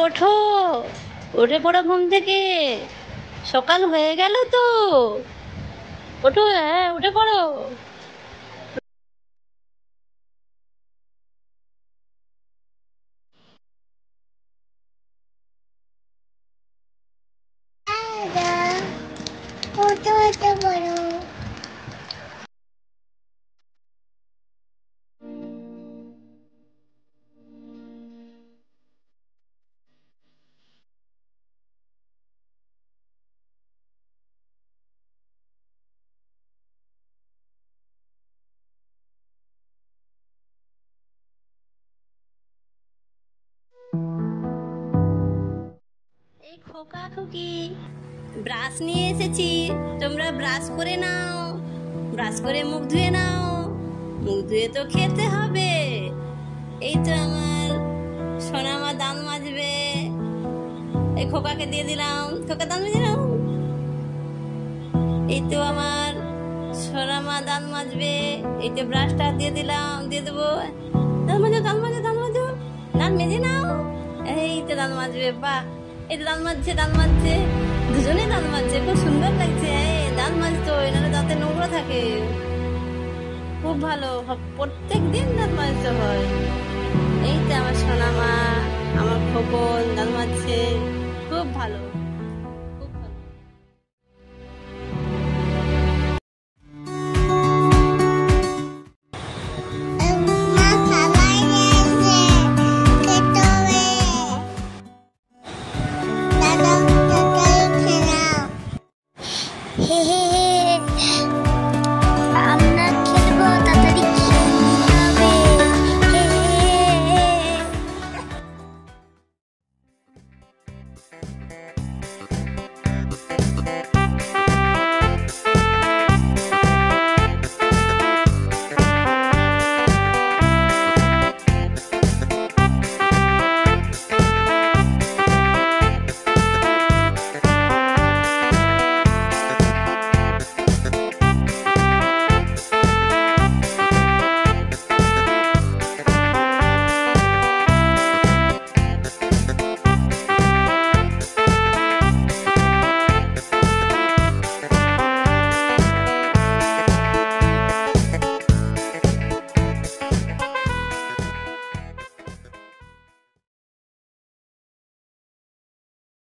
ওঠো, উঠে পড়ো ঘুম থেকে। সকাল হয়ে গেল তো। ওঠো, হ্যাঁ উঠে পড়ো। ওঠো ওঠো বড়। এই খোকা খুকি, ব্রাশ নিয়ে এসেছি, তোমরা ব্রাশ করে নাও। ব্রাশ করে মুখ ধুয়ে নাও। মুখ ধুয়ে তো খেতে হবে। এই তো আমার সোনা মা দাঁত মাজবে। এই খোকাকে দিয়ে দিলাম, খোকা দাঁত মেজে নাও। এই তো আমার সোনা মা দাঁত মাজবে। এই তো ব্রাশটা দিয়ে দিলাম, দিয়ে দেবো। দাঁত মাজো, দাঁত মাজো, দাঁত মাজো, দাঁত মেজে নাও। এই তো দাঁত মাজবে, বাহ। এই তো দাঁত মাজছে, দাঁত মাজছে, দুজনে দাঁত মাজছে, খুব সুন্দর লাগছে। এই দাঁত মাজতো, এনারা দাঁতে নোংরা থাকে। খুব ভালো, প্রত্যেক দিন দাঁত মাজতে হয়। এই তো আমার সোনা মা, আমার খোকন দাঁত মাজছে, খুব ভালো।